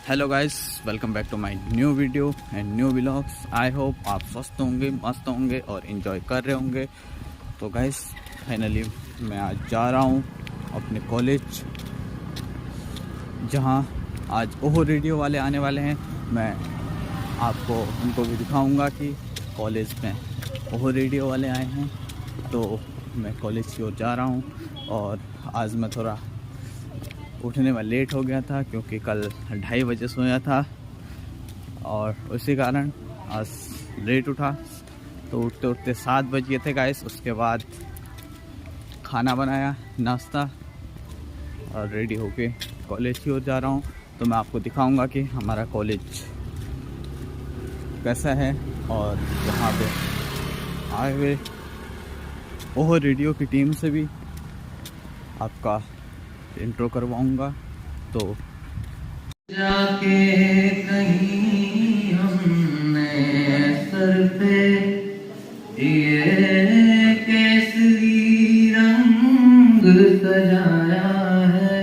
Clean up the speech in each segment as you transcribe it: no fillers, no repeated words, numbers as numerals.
Hello guys, welcome back to my new video and new vlogs. I hope आप स्वस्थ होंगे, मस्त होंगे और इन्जॉय कर रहे होंगे। तो गाइस फाइनली मैं आज जा रहा हूँ अपने कॉलेज, जहाँ आज ओहो रेडियो वाले आने वाले हैं। मैं आपको उनको भी दिखाऊंगा कि कॉलेज में ओहो रेडियो वाले आए हैं। तो मैं कॉलेज की ओर जा रहा हूँ और आज मैं थोड़ा उठने में लेट हो गया था क्योंकि कल 2:30 बजे सोया था और उसी कारण आज लेट उठा। तो उठते उठते 7 बज गए थे गाइस। उसके बाद खाना बनाया, नाश्ता और रेडी होके कॉलेज की ओर जा रहा हूँ। तो मैं आपको दिखाऊंगा कि हमारा कॉलेज कैसा है और यहाँ पे आए हुए ओहो रेडियो की टीम से भी आपका इंट्रो करवाऊंगा। तो जाके कहीं हमने सर पे ये केसरी रंग सजाया है।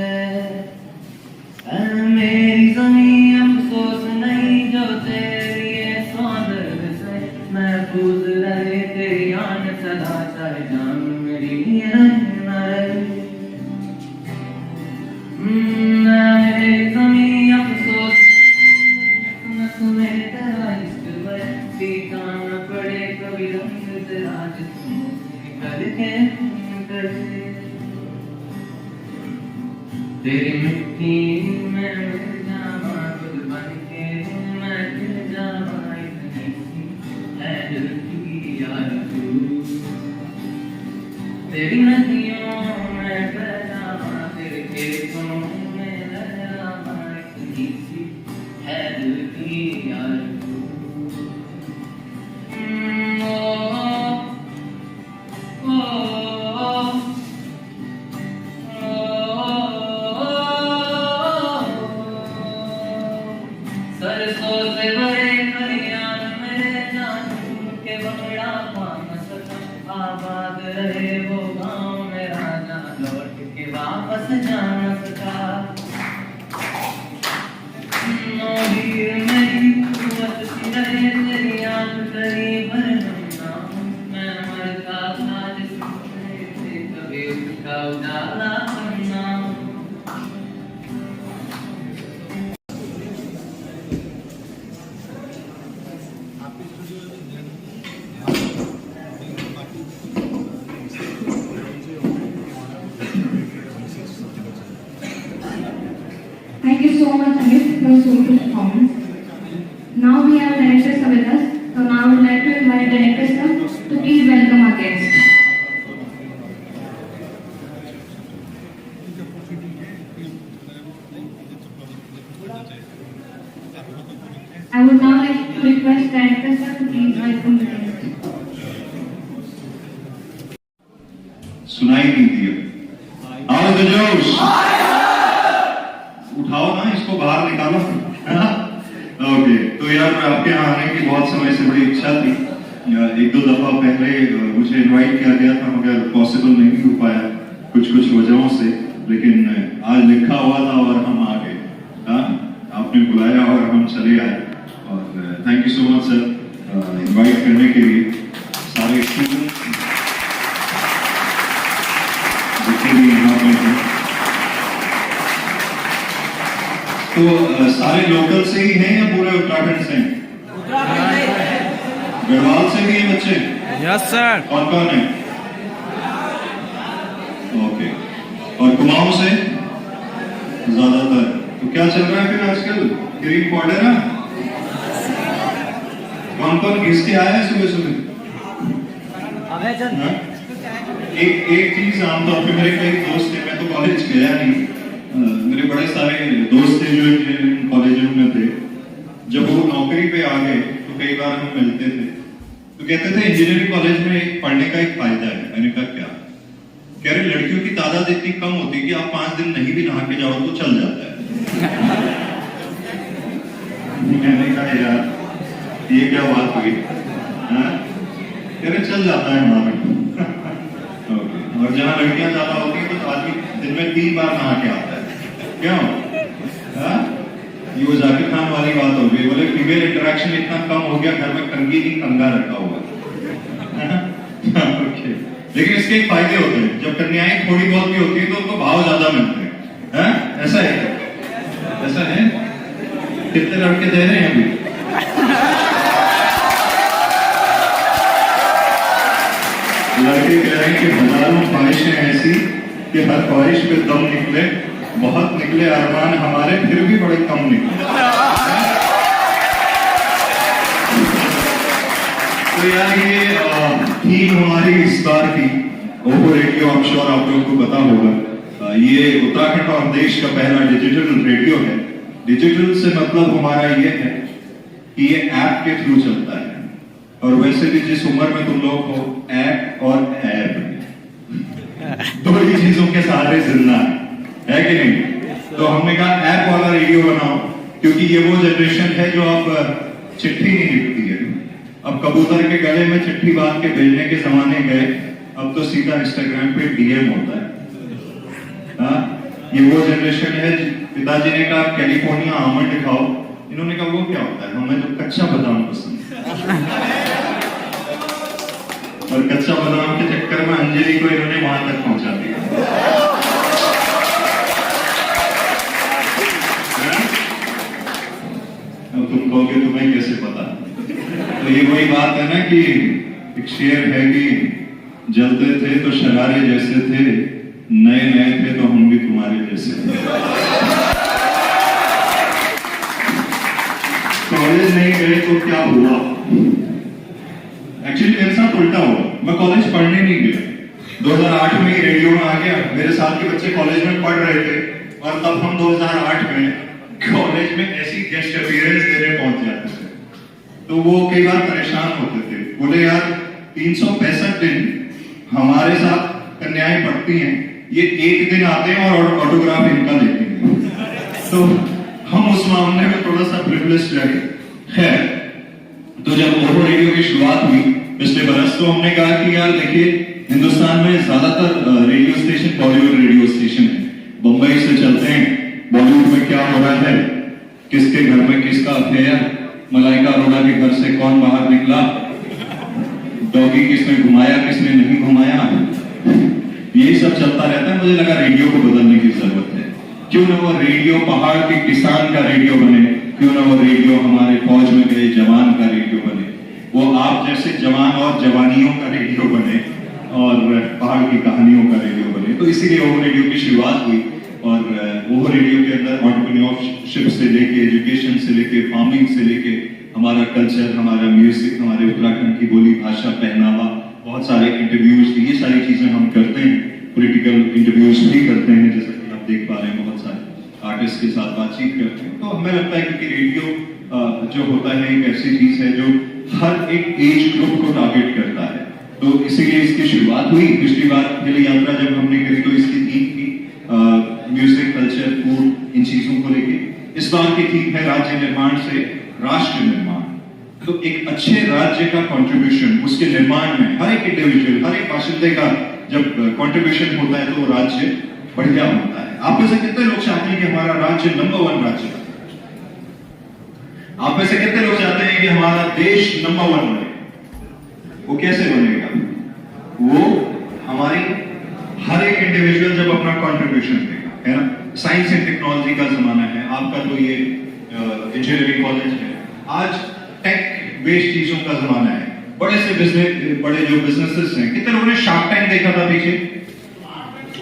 मेरी ज़मीं अफसोस नहीं जो तेरी ये सौंदर्य से महफूज रहे। तेरी आन सदा चाहे जान मेरी न रहे। मेरी ज़मीं अफसोस में तेरा इश्क टीका न पड़े कभी रंग तेरा जिस्म करके करे। तेरी मिट्टी में मिल जावा खुद बन के मैं गिर जावा। इतनी सी है दिल की आरज़ू। तेरी नदियों में बह जावा, तेरे खेतों में रह जावा। इतनी सी है दिल की आरज़ू। सरसों से भरे खलियान में जानू के बंगड़ा पान सका। आबाद रहे वो गाँव मेरा जहाँ लौट के वापस जा न सका। हीर मेरी कुवत सी रहे तेरी आँख करीब ना। मैं मरता था जिससे कभी उसका उजाला करना। Thank you so much, Amit, for so good performance. Now we have director sir with us. So now I would like to invite director sir to please welcome our guests. I would now like to request director sir to please welcome the guests. सुनाई नहीं दिया। आओ तो जोश, उठाओ ना इसको, बाहर निकालो। ओके, तो यार आपके यहाँ आने की बहुत समय से बड़ी इच्छा थी। 1-2 दफा पहले मुझे इनवाइट किया गया था मगर पॉसिबल नहीं हो पाया कुछ वजहों से। लेकिन आज लिखा हुआ था और हम आ गए। आपने बुलाया और हम चले आए। और thank you so much sir invite करने के लिए। सारे स्टूडेंट्स जितने भी यहाँ पे हैं, तो सारे लोकल से ही हैं या पूरे उत्तराखंड से हैं? गढ़वाल से भी हैं बच्चे? Yes sir. और कौन है? ओके, और कुमाऊं से ज्यादातर। तो क्या चल रहा है फिर आजकल? ग्रीन बॉर्डर है? कौन कौन घिस के आया है सुबह? एक चीज आमतौर पे मेरे कई दोस्त थे, मैं तो कॉलेज गया नहीं, मेरे बड़े सारे दोस्त थे जो इंजीनियरिंग कॉलेजों में थे। जब वो नौकरी पे आ गए तो कई बार हम मिलते थे तो कहते थे इंजीनियरिंग कॉलेज में पढ़ने का एक फायदा है। मैंने कहा क्या? कह रहे लड़कियों की तादाद इतनी कम होती कि आप 5 दिन नहीं भी नहा के जाओ तो चल जाता है। मैंने कहा यार ये क्या बात हुई? कह रहे चल जाता है हमारा। और जहाँ लड़कियां ज्यादा होती है तो आदमी दिन में 3 बार नहा के आता है। क्यों? ये वो जाकिर खान वाली बात हो गई, बोले फीमेल इंटरेक्शन इतना कम हो गया, घर में कंगी नहीं कंगा रखा हुआ है ना? Okay. लेकिन इसके एक फायदे होते हैं, जब कन्याएं थोड़ी बहुत भी होती है तो उनको भाव ज्यादा मिलते हैं। ऐसा है, ऐसा है। कितने लड़के दे रहे हैं अभी? लड़के कह रहे हैं कि हजारों ख्वाहिशें ऐसी कि हर ख्वाहिश पे दम निकले, बहुत निकले अरमान हमारे, फिर भी बड़े कम निकले। तो यार ये थीम हमारी इस बार की ओहो रेडियो, आप श्योर आप लोगों को पता होगा, ये उत्तराखंड और देश का पहला डिजिटल रेडियो है। डिजिटल से मतलब हमारा ये है कि ये ऐप के थ्रू चलता है, और वैसे भी जिस उम्र में तुम लोग हो, ऐप और ऐप दो ही चीजों के सहारे जिंदा है कि नहीं? तो हमने कहा ऐप वाला रेडियो बनाओ, क्योंकि ये वो जनरेशन है जो अब चिट्ठी नहीं लिखती है। अब कबूतर के गले में चिट्ठी बांध के भेजने के जमाने गए, अब तो सीधा इंस्टाग्राम पे डीएम होता है। ये वो जनरेशन है, पिताजी ने कहा कैलिफोर्निया आमंड दिखाओ, इन्होंने कहा वो क्या होता है, हमें तो कच्चा बादाम पसंद है। और कच्चा बादाम के चक्कर में अंजलि को इन्होंने वहां तक पहुंचा दिया। अब तुम कहोगे तुम्हें कैसे पता? तो ये वही बात है ना कि एक शेर है कि जलते थे तो शरारे जैसे थे, नए नए थे तो हम भी तुम्हारे जैसे थे। कॉलेज नहीं गए तो क्या हुआ? एक्चुअली मेरे साथ उल्टा हुआ, मैं कॉलेज पढ़ने नहीं गया। 2008 में रेडियो में आ गया, मेरे साथ के बच्चे कॉलेज में पढ़ रहे थे, और तब हम 2008 में कॉलेज में ऐसी गेस्ट अपीयरेंस देने पहुंच जाते थे, तो वो कई बार परेशान होते थे, बोले यार 365 दिन हमारे साथ कन्याएं पढ़ती हैं, ये एक दिन आते हैं और ऑटोग्राफ इनका लेते हैं। तो हम उस मामले में थोड़ा सा प्रिविलेज्ड रहे है। तो जब ओहो रेडियो की शुरुआत हुई पिछले बरस, तो हमने कहा कि यार देखिए, हिंदुस्तान में ज्यादातर radio station Bollywood radio station है, बंबई से चलते हैं, बॉलीवुड में क्या हो रहा है, किसके घर में किसका अफेयर, मलाइका अरोड़ा के घर से कौन बाहर निकला, डॉगी किसने घुमाया किसने नहीं घुमाया, यही सब चलता रहता है। मुझे लगा रेडियो को बदलने की जरूरत है, क्यों ना वो रेडियो पहाड़ के किसान का रेडियो बने, क्यों ना वो रेडियो हमारे फौज में गए जवान का रेडियो बने, वो आप जैसे जवान और जवानियों का रेडियो बने, और पहाड़ की कहानियों का रेडियो बने। तो इसीलिए ओहो रेडियो की शुरुआत हुई, और ओहो रेडियो के अंदर एंटरप्रेन्योरशिप से लेके, एजुकेशन से लेके, फार्मिंग से लेके, हमारा कल्चर, हमारा म्यूजिक, हमारे उत्तराखंड की बोली भाषा, पहनावा, बहुत सारे इंटरव्यूज, ये सारी चीजें हम करते हैं। पॉलिटिकल इंटरव्यूज भी करते हैं, जैसा कि आप देख पा रहे हैं, बहुत सारे आर्टिस्ट के साथ बातचीत करते हैं। तो हमें लगता है क्योंकि रेडियो जो होता है एक ऐसी चीज है जो हर एक एज ग्रुप को टारगेट करता है, तो इसीलिए इसकी शुरुआत हुई। पिछली बार पहली यात्रा जब हमने करी तो इसकी थीम थी म्यूजिक, कल्चर, फूड, इन चीजों को लेके। इस बार की थीम है राज्य निर्माण से राष्ट्र निर्माण। तो एक अच्छे राज्य का कंट्रीब्यूशन उसके निर्माण में, हर एक इंडिविजुअल, हर एक बाशिंदे का जब कंट्रीब्यूशन होता है तो वो राज्य बढ़िया होता है। आप में से कितने लोग चाहते हैं कि हमारा राज्य नंबर 1 राज्य बने? आप में से कितने लोग चाहते हैं कि हमारा देश नंबर 1 बने? वो कैसे बनेगा? वो हमारी हर एक इंडिविजुअल जब अपना कंट्रीब्यूशन देगा, है ना। साइंस एंड टेक्नोलॉजी का जमाना है, आपका तो ये इंजीनियरिंग कॉलेज है, आज टेक बेस्ड चीजों का जमाना है। बड़े से बिजनेस, बड़े जो बिजनेसेस हैं, कितने लोगों ने शार्क टैंक देखा था पीछे?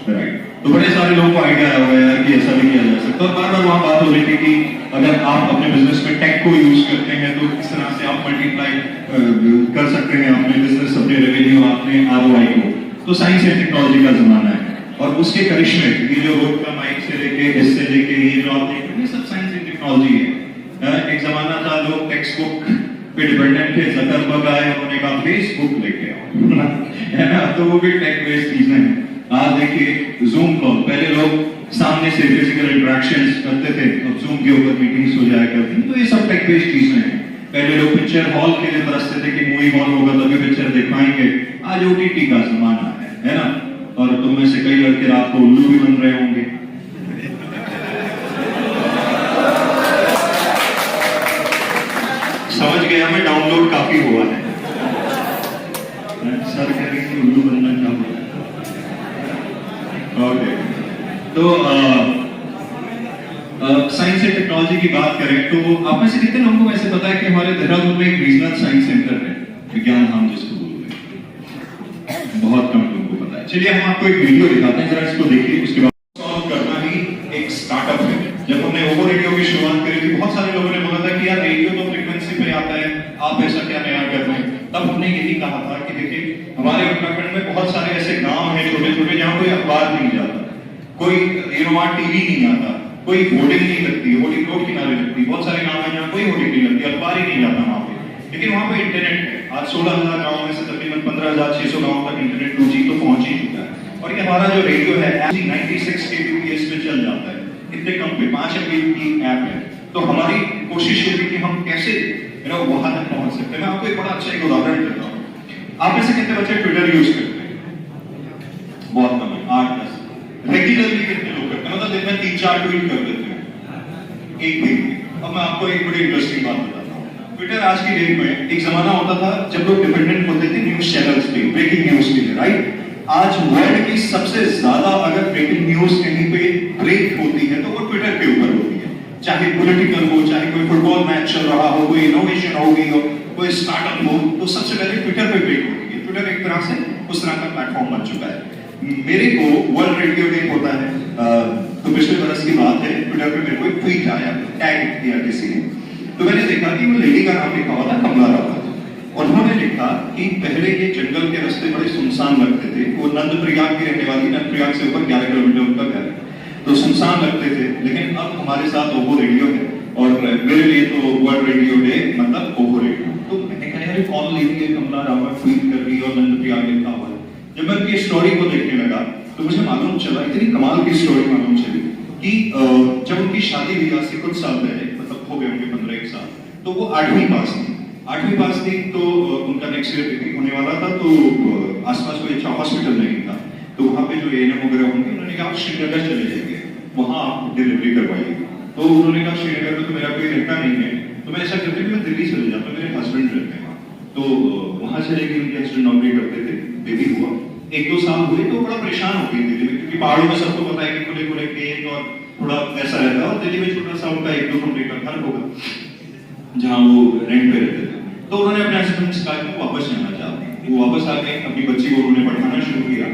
राइट। तो बड़े सारे लोगों को आइडिया आया होगा यार कि ऐसा भी किया जा सकता है। और बार बार वहां बात हो रही थी कि अगर आप अपने बिजनेस में टेक को यूज करते हैं तो किस तरह से आप मल्टीप्लाई कर सकते हैं अपने बिजनेस, अपने रेवेन्यू, अपने आरओआई को। तो साइंस एंड टेक्नोलॉजी का जमाना है, और उसके करिश्मे, ये जो रोड का माइक से लेके, इससे लेके, ये जो आप देख रहे हैं, ये सब साइंस एंड टेक्नोलॉजी है। एक जमाना था लोग टेक्स्ट बुक पे डिपेंडेंट थे, ज़करबर्ग आए, उन्होंने कहा फेसबुक लेके आओ, है ना। तो वो भी टेक बेस्ड चीजें हैं। आज देखिए जूम कॉल, पहले लोग सामने से फिजिकल इंटरेक्शंस करते थे, अब जूम के ऊपर मीटिंग्स हो जाया करती हैं। तो ये सब टेक बेस्ड चीजें हैं। पहले लोग पिक्चर हॉल के लिए तरसते थे कि मूवी हॉल होगा तभी पिक्चर दिखाएंगे, आज ओटीटी का जमाना है ना। और तुम में से कई लड़के रात को उल्लू भी बन रहे होंगे। समझ गया मैं, डाउनलोड काफी हुआ है। सर कह रही कि उल्लू बनना क्या होता है। ओके, तो साइंस एंड टेक्नोलॉजी की बात करें तो आप में से कितने लोगों को वैसे पता है कि हमारे देहरादून में एक रीजनल साइंस सेंटर है, विज्ञान धाम जिसको बोलते हैं? बहुत कम लोगों को पता है। चलिए हम आपको एक वीडियो दिखाते हैं, जरा इसको देखिए। उसके बाद सॉल्व करना ही एक स्टार्टअप है। जब हमने ओवो रेडियो की शुरुआत करी थी, बहुत सारे लोगों ने बोला था कि यार रेडियो तो फ्रीक्वेंसी पे आता है, आप ऐसा क्या नया कर रहे हैं। तब हमने यही कहा था कि देखिए हमारे उत्तराखंड में बहुत सारे ऐसे गांव हैं छोटे छोटे जहां कोई अखबार नहीं जाता, कोई वहां टीवी नहीं आता, कोई होर्डिंग नहीं लगती, होर्डिंग रोड किनारे लगती। बहुत सारे गांव हैं जहां कोई होर्डिंग नहीं लगती, अखबार ही नहीं जाता वहां पे, लेकिन वहां पे इंटरनेट है। आज 16,000 गांव में से तकरीबन 15,600 गांव तक इंटरनेट 2G तो पहुंच ही चुका है। और ये हमारा जो रेडियो है 96 kbps पे चल जाता है, इतने कम पे 5 MB की ऐप है। तो हमारी कोशिश होगी कि हम कैसे वहां तक पहुंच सकते हैं। मैं आपको एक बड़ा अच्छा एक उदाहरण देता हूं। आप में से कितने बच्चे ट्विटर यूज करते हैं? बहुत कम है, 8-10। रेगुलरली कितने लोग करते हैं? मतलब दिन में 3-4 ट्वीट कर देते हैं एक दिन में। अब मैं आपको एक बड़ी इंटरेस्टिंग बात बताता हूँ। ट्विटर आज की डेट में, एक जमाना होता था जब लोग डिपेंडेंट होते थे न्यूज चैनल्स पे, ब्रेकिंग न्यूज के लिए, राइट? आज वर्ल्ड की सबसे ज्यादा अगर ब्रेकिंग न्यूज कहीं पे ब्रेक होती है तो वो ट्विटर के ऊपर होती है। चाहे पॉलिटिकल हो, चाहे कोई फुटबॉल मैच चल रहा हो, कोई इनोवेशन हो गई हो, कोई स्टार्टअप हो, तो सबसे पहले ट्विटर पे ब्रेक होती है। ट्विटर एक तरह से उस तरह का प्लेटफॉर्म बन चुका है। मेरे को वर्ल्ड रेडियो डे होता है तो पिछले बरस की बात है, ट्विटर पे मेरे को एक ट्वीट आया, टैग किया किसी ने। तो मैंने देखा कि वो लेडी का नाम लिखा हुआ था कमला रावत। उन्होंने लिखा कि पहले ये जंगल के रास्ते बड़े सुनसान लगते थे। वो नंदप्रयाग की रहने वाली, नंदप्रयाग से ऊपर 11 किलोमीटर उनका घर है, तो सुनसान लगते थे। लेकिन अब हमारे साथ ओवो रेडियो है और मेरे लिए तो वर्ल्ड रेडियो डे मतलब ओवो रेडियो। तो मैंने कहा यार कौन लेडी है कमला रावत, ट्वीट कर रही है और नंदप्रयाग लिखा हुआ है। जब मैं उनकी स्टोरी को देखने लगा तो मुझे मालूम चला, इतनी कमाल की स्टोरी मालूम चली कि जब उनकी शादी हुई आज से कुछ साल पहले, मतलब हो गए होंगे 15-1 साल, तो वो 8वीं पास थी। 8वीं पास थी तो उनका नेक्स्ट ईयर डिग्री होने वाला था। तो आसपास कोई अच्छा हॉस्पिटल नहीं था, तो वहाँ पे जो ANM वगैरह होंगे उन्होंने कहा आप श्रीनगर चले जाइए, वहाँ आप डिलीवरी करवाइए। तो उन्होंने कहा श्रीनगर में तो मेरा कोई रहता नहीं है, तो मैं ऐसा करती हूँ मैं दिल्ली चले जाता हूँ, मेरे हस्बैंड रहते हैं। तो वहाँ चले गए, उनके हस्बैंड नौकरी करते थे, बेबी हुआ। 1-2 साल हुए तो बड़ा परेशान हो गई दिल्ली में, क्योंकि पहाड़ों में सबको पता है कि खुले खुले खेत और थोड़ा ऐसा रहता है। और दिल्ली में छोटा सा उनका 1-2 कमरे का घर होगा जहाँ वो रेंट पे रहते थे। तो उन्होंने अपने हस्बैंड से कहा कि वापस जाना चाहते हैं। वो वापस आ गए, अपनी बच्ची को उन्होंने पढ़ाना शुरू किया।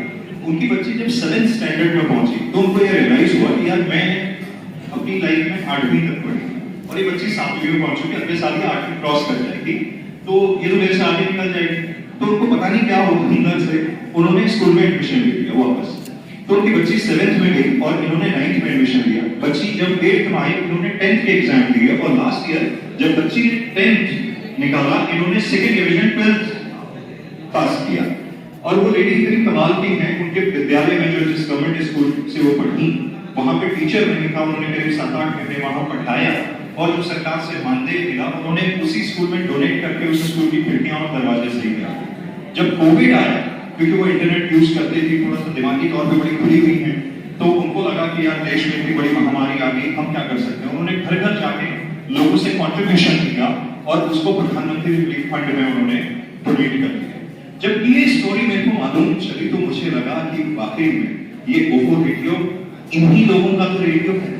उनकी बच्ची जब 7th स्टैंडर्ड में पहुंची तो उनको ये रियलाइज हुआ कि यार मैं अपनी लाइफ में 8वीं तक पढ़ी और ये बच्ची 7वीं में पहुंच चुकी, अगले साल ये 8वीं क्रॉस कर जाएगी, तो ये तो मेरे से आगे निकल जाएगी। तो उनको पता नहीं क्या हो अंदर से, उन्होंने स्कूल में एडमिशन ले लिया वापस। तो उनकी बच्ची 7th में गई और इन्होंने 9th में एडमिशन लिया। बच्ची जब 8th में आई इन्होंने 10th के एग्जाम दिए और लास्ट ईयर जब बच्ची ने 10th निकाला इन्होंने 2nd डिवीजन 12th पास किया। और वो लेडी इतनी कमाल की हैं, उनके विद्यालय में जो जिस गवर्नमेंट स्कूल से वो पढ़ी वहां पे टीचर नहीं था, उन्होंने करीब 7-8 महीने वहां पढ़ाया और जो सरकार से मानदेय मिला उन्होंने उसी स्कूल में डोनेट करके उस स्कूल की खिड़कियां और दरवाजे सही किया। जब कोविड आया, क्योंकि वो इंटरनेट यूज करते थे, थोड़ा सा दिमागी तौर पे बड़ी खुली हुई है, तो उनको लगा कि यार देश में इतनी बड़ी महामारी आ गई, हम क्या कर सकते हैं। उन्होंने घर घर जाके लोगों से कॉन्ट्रीब्यूशन किया और उसको प्रधानमंत्री रिलीफ फंड में उन्होंने डोनेट कर दिया। जब ये स्टोरी मेरे को मालूम चली तो मुझे लगा कि वाकई में ये ओवो रेडियो इन्हीं लोगों का तो रेडियो है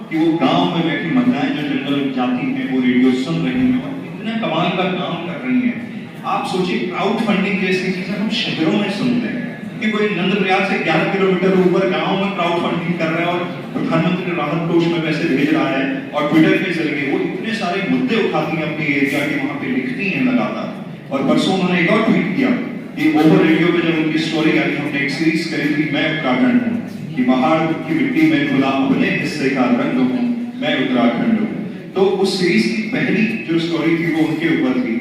कि वो गांव में बैठी महिलाएं जो जंगल जाती हैं वो रेडियो सुन रही हैं और इतना कमाल का काम कर रही हैं। आप सोचिए क्राउड फंडिंग जैसी चीजें हम शहरों में सुनते हैं कि कोई नंदप्रयाग से 11 किलोमीटर ऊपर गांव में क्राउड फंडिंग कर रहा है और प्रधानमंत्री राहत कोष में पैसे भेज रहा है और ट्विटर के जरिए वो इतने सारे मुद्दे उठाती हैं अपने एरिया के, वहां पे लिखती हैं लगातार। और परसों उन्होंने एक और ट्वीट किया कि ओवो रेडियो पे जब उनकी स्टोरी आई, हमने एक सीरीज करी थी मैं उत्तराखंड हूँ, कि पहाड़ की मिट्टी में खुदा अपने हिस्से का रंग हूँ, मैं उत्तराखंड हूँ। तो उस सीरीज की पहली जो स्टोरी थी वो उनके ऊपर थी।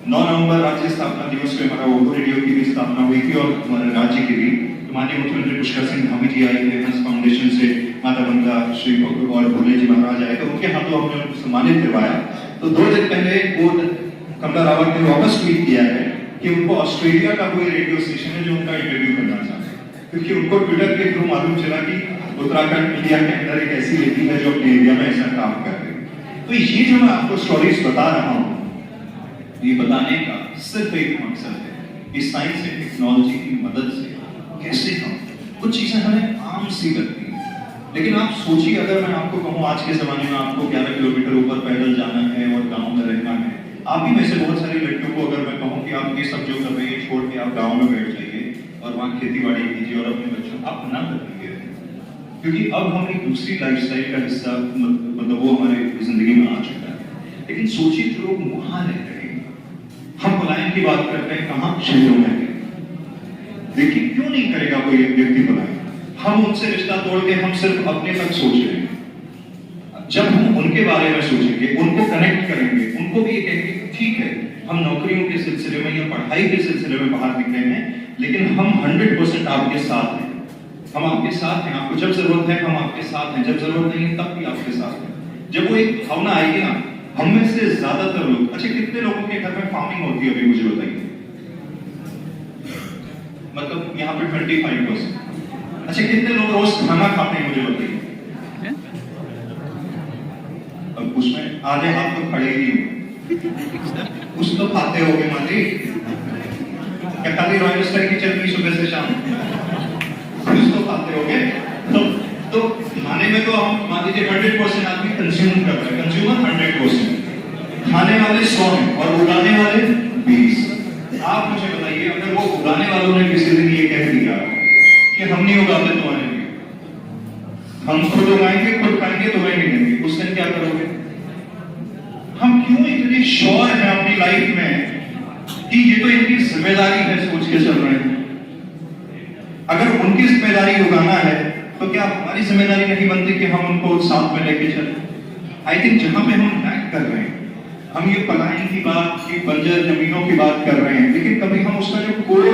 9 नवंबर राज्य स्थापना दिवस पे हमारा ओवो रेडियो की भी स्थापना हुई थी और हमारे राज्य की भी। माननीय मुख्यमंत्री पुष्कर सिंह धामी जी आए थे, हंस फाउंडेशन से माता बंदा श्री और भोले जी महाराज आए, तो उनके हाथों हमने उनको सम्मानित करवाया। तो 2 दिन पहले वो कमला रावत ने वापस ट्वीट किया है कि उनको ऑस्ट्रेलिया का कोई रेडियो स्टेशन है जो उनका इंटरव्यू करना चाहते हैं, क्योंकि उनको ट्विटर के थ्रू मालूम चला कि उत्तराखंड इंडिया के अंदर एक ऐसी लेडी है जो अपने एरिया में ऐसा काम कर रही है। तो ये जो मैं आपको स्टोरीज बता रहा हूँ ये बताने का सिर्फ एक मकसद है कि साइंस एंड टेक्नोलॉजी की मदद से कैसे हम कुछ चीजें हमें आम सी लगती हैं, लेकिन आप सोचिए अगर मैं आपको कहूँ आज के जमाने में आपको 11 किलोमीटर ऊपर पैदल जाना है और गांव में रहना है, आप भी में से बहुत सारी लड़कियों को अगर मैं कहूँ कि आप ये सब जो कर रही है छोड़ के आप गाँव में बैठ जाइए और वहाँ खेती बाड़ी कीजिए और अपने बच्चों आप ना करेंगे, क्योंकि अब हम एक दूसरी लाइफस्टाइल का हिस्सा मतलब वो हमारे जिंदगी में आ चुका है। लेकिन सोचिए जो लोग वहां रह रहे हैं, हम पलायन की बात करते हैं कहाँ शहरों में, देखिए क्यों नहीं करेगा कोई एक व्यक्ति पलायन? हम उनसे रिश्ता तोड़ के हम सिर्फ अपने तक सोच रहे हैं। जब हम उनके बारे में सोचेंगे, उनको कनेक्ट करेंगे, उनको भी ये कहेंगे ठीक है हम नौकरियों के सिलसिले में या पढ़ाई के सिलसिले में बाहर निकले हैं, लेकिन हम 100% आपके साथ हैं, हम आपके साथ हैं, आपको जब जरूरत है हम आपके साथ हैं, जब जरूरत नहीं है तब भी आपके साथ हैं। जब वो एक भावना आएगी ना, हम में से ज्यादातर लोग, अच्छा कितने लोगों के घर में फार्मिंग होती है अभी मुझे बताइए, मतलब यहाँ पे 25%। अच्छा कितने लोग रोज खाना खाते हैं मुझे बताइए? अब उसमें आधे हाथ तो खड़े ही हो, कुछ तो खाते होगे माँ जी, क्या खाली रॉयल स्टाइल की चटनी सुबह से शाम, कुछ तो खाते होगे। तो खाने में तो हम मान लीजिए 100% आदमी कंज्यूम कर रहे हैं, कंज्यूमर 100%, खाने वाले 100 हैं और उगाने वाले 20। आप मुझे बताइए अगर वो उगाने वालों ने किसी दिन ये कह दिया कि हम नहीं उगाते तुम्हारे लिए, हम खुद उगाएंगे खुद खाएंगे तुम्हें नहीं देंगे, उस दिन क्या करोगे? हम क्यों इतने श्योर हैं अपनी लाइफ में कि ये तो इनकी जिम्मेदारी है सोच के चल रहे हैं? अगर उनकी जिम्मेदारी उगाना है तो क्या हमारी जिम्मेदारी नहीं बनती कि हम उनको साथ में लेके चलें? आई थिंक जहां पे हम लैक कर रहे हैं, हम ये पलायन की बात, ये बंजर जमीनों की बात कर रहे हैं, लेकिन कभी हम उसका जो कोर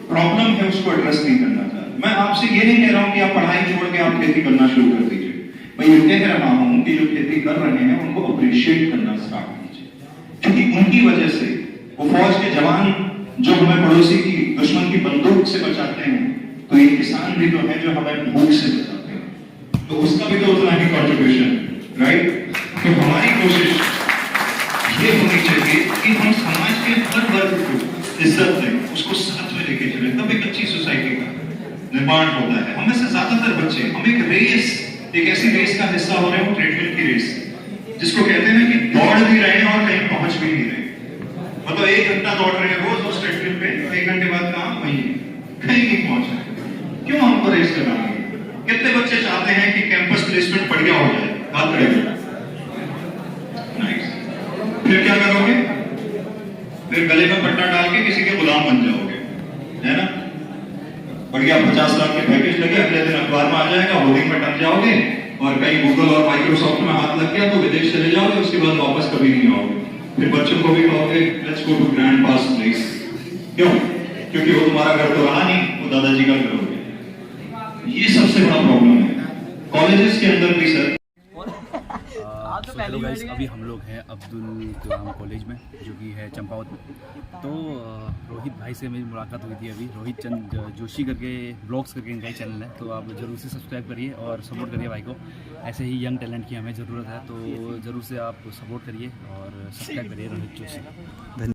प्रॉब्लम है उसको एड्रेस नहीं करना चाहते। मैं आपसे ये नहीं कह रहा हूं कि आप पढ़ाई छोड़ के आप खेती करना शुरू कर दीजिए, मैं ये कह रहा हूं कि जो खेती कर रहे हैं उनको अप्रिशिएट करना स्टार्ट कीजिए, क्योंकि उनकी वजह से वो फौज के जवान जो हमें पड़ोसी की दुश्मन की बंदूक से बचाते हैं, तो ये किसान भी तो है जो हमें भूख से बचाते हैं, तो उसका भी तो उतना ही कंट्रीब्यूशन, राइट? तो हमारी कोशिश ये होनी चाहिए कि हम समाज के हर वर्ग को इज्जत दें, उसको साथ में लेके चलें, तब एक अच्छी सोसाइटी का निर्माण होता है। हमें से ज्यादातर बच्चे, हम एक रेस, एक ऐसी रेस का हिस्सा हो रहे हैं, ट्रेडमिल की रेस, जिसको कहते हैं कि दौड़ भी रहे हैं और कहीं पहुंच भी नहीं रहे, मतलब 1 घंटा दौड़ रहे हैं रोज उस ट्रेडमिल पे, 1 घंटे बाद काम वहीं कहीं नहीं पहुंच रहे। क्यों हमको रेस करना है? कितने बच्चे चाहते हैं कि कैंपस प्लेसमेंट बढ़िया हो जाए? बात करेंगे। फिर क्या करोगे? फिर गले में पट्टा डाल के किसी के गुलाम बन जाओगे, है ना? बढ़िया 50 लाख के पैकेज लगे, अगले दिन अखबार में आ जाएगा, होर्डिंग में टंग जाओगे, और कहीं गूगल और माइक्रोसॉफ्ट में हाथ लग गया तो विदेश चले जाओगे, उसके बाद वापस कभी नहीं आओगे। फिर बच्चों को भी कहोगे let's go to grandpa's place, क्यों? क्योंकि वो तुम्हारा घर तो रहा नहीं, वो दादाजी का घर हो गया। ये सबसे बड़ा प्रॉब्लम है कॉलेजेस के अंदर भी सर। हेलो गाइस, अभी हम लोग हैं अब्दुल कलाम कॉलेज में जो कि है चंपावत में। तो रोहित भाई से मेरी मुलाकात हुई थी अभी, रोहित चंद जोशी करके ब्लॉग्स करके इनका ही चैनल है, तो आप ज़रूर से सब्सक्राइब करिए और सपोर्ट करिए भाई को। ऐसे ही यंग टैलेंट की हमें ज़रूरत है, तो ज़रूर से आप सपोर्ट करिए और सब्सक्राइब करिए रोहित जोशी। धन्यवाद।